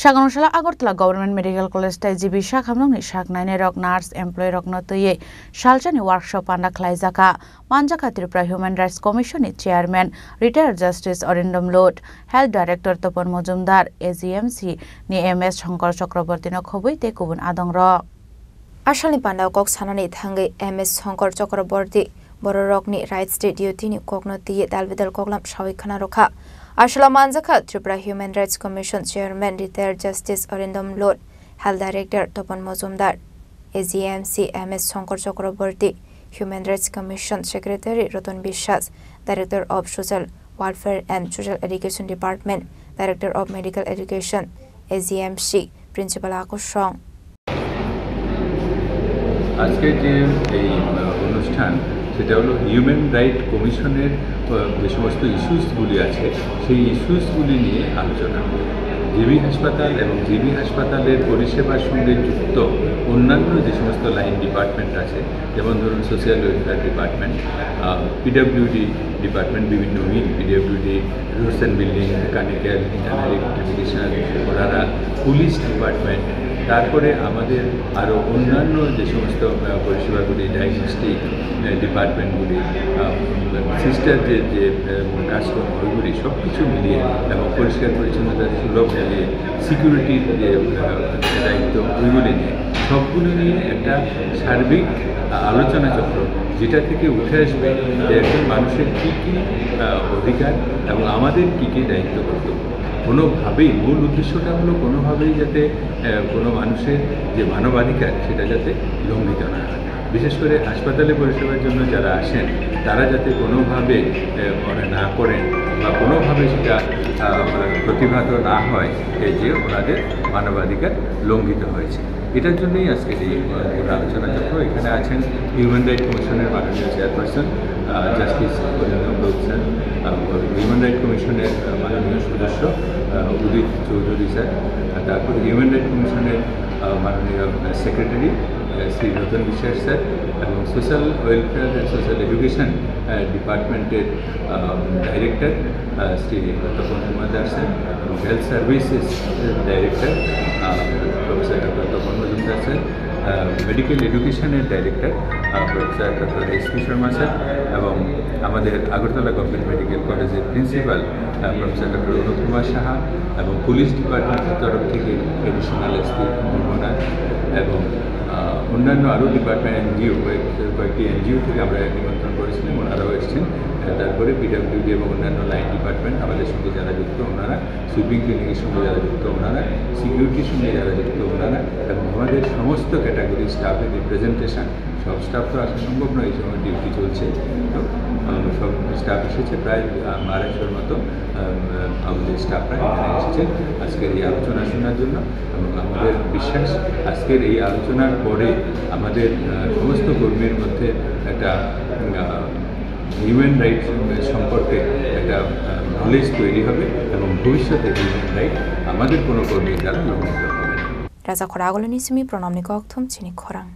Saganushala Agartala Government Medical College TGB Shakhamnongni Shaknaine Rok Nurse Employee Rok Notuye Shalchani Workshop Anda Klaizaka Manjaka Tripura Human Rights Commission Chairman Retired Justice Orindom Lot Health Director Topon Mojumdar AGMC ni MS Shankar Chakraborty no khobui te kubun adongro Ashalni Panda Kok Sanani Thangai MS Shankar Chakraborty Bororokni Right State Duty ni Koknoti Dalvidal Koklam Shawikhana Rokha Ashala Manjaka Tripura Human Rights Commission Chairman Retired Justice Orindom Lot Health Director Topon Mojumdar AGMC MS Shankar Chakraborty Human Rights Commission Secretary Roton Bishas Director of Social Welfare and Social Education Department Director of Medical Education AGMC Principal Akoshong আজকে যে এই অনুষ্ঠান সেটা হলো human right কমিশনের যে সমস্ত ইস্যুসগুলি আছে সেই ইস্যুসগুলি নিয়ে আলোচনা জিবি হাসপাতাল এবং জিবি হাসপাতালের পরিষেবার সঙ্গে যুক্ত অন্যান্য যে সমস্ত লাইন ডিপার্টমেন্ট আছে যেমন ধরুন social welfare department PWD department বিভিন্ন wing PWD roads and building mechanical internal electrification ওনারা পুলিশ ডিপার্টমেন্ট তারপরে আমাদের আরও অন্যান্য যে সমস্ত পরিষেবাগুলি ডায়াগনস্টিক ডিপার্টমেন্টগুলি সিস্টার যে কাজকর্ম ওইগুলি সব কিছু মিলিয়ে এবং পরিষ্কার পরিচ্ছন্নতার সুলভ মিলিয়ে সিকিউরিটির যে দায়িত্ব ওইগুলি নিয়ে সবগুলো নিয়ে একটা সার্বিক আলোচনা চক্র যেটা থেকে উঠে আসবে যে একজন মানুষের কী কী অধিকার এবং আমাদের কী কী দায়িত্ব কর্তব্য কোনোভাবেই মূল উদ্দেশ্যটা হলো কোনোভাবেই যাতে কোনো মানুষের যে মানবাধিকার সেটা যাতে লঙ্ঘিত না হয় বিশেষ করে হাসপাতালে পরিষেবার জন্য যারা আসেন তারা যাতে কোনোভাবে মনে না করেন বা কোনোভাবে সেটা প্রতিভাত না হয় যে ওনাদের মানবাধিকার লঙ্ঘিত হয়েছে এটার জন্যই আজকে এই আলোচনা চক্র এখানে আছেন হিউম্যান রাইট কমিশনের মাননীয় chairperson justice Arindam Lot sir human right কমিশনের মাননীয় সদস্য উদিত চৌধুরী স্যার তারপর হিউম্যান রাইট কমিশনের মাননীয় সেক্রেটারি শ্রী রতন বিশ্বাস স্যার এবং social welfare and social education ডিপার্টমেন্টের ডাইরেক্টর শ্রী তপন কুমার দাস স্যার এবং health services director professor doctor Tapan Majumdar sir medical এডুকেশনের director professor doctor SP Sharma sir এবং আমাদের আগরতলা গভর্নমেন্ট মেডিকেল কলেজের principal professor doctor Anup Kumar Saha এবং পুলিশ ডিপার্টমেন্টের তরফ থেকে এডিশনাল এসপি মুর্মনাথ এবং অন্যান্য আরও ডিপার্টমেন্ট এনজিও কয়েকটি এনজিও থেকে আমরা নিমন্ত্রণ করেছিলাম ওনারাও এসেছেন তারপরে পিডব্লিউডি এবং অন্যান্য লাইন ডিপার্টমেন্ট আমাদের সঙ্গে যারা যুক্ত ওনারা সুইপিং ক্লিনিকের সঙ্গে যারা যুক্ত ওনারা সিকিউরিটির সঙ্গে যারা যুক্ত ওনারা এবং আমাদের সমস্ত ক্যাটাগরি স্টাফের রিপ্রেজেন্টেশন সব স্টাফ তো আসা সম্ভব নয় এই সময় ডিউটি চলছে তো সব স্টাফ এসেছে প্রায় 250-এর মতো আমাদের স্টাফরা এখানে এসেছেন আজকের এই আলোচনা শোনার জন্য এবং আমাদের বিশ্বাস আজকের এই আলোচনার পরে আমাদের সমস্ত কর্মীর মধ্যে একটা হিউম্যান রাইটস সম্পর্কে একটা নলেজ তৈরি হবে এবং ভবিষ্যতে হিউম্যান রাইট আমাদের কোনো কর্মীর দ্বারা লঙ্ঘিত হবে রাজা খরাগলনি সিমি প্রণামনি কক্থম চিনি খরাং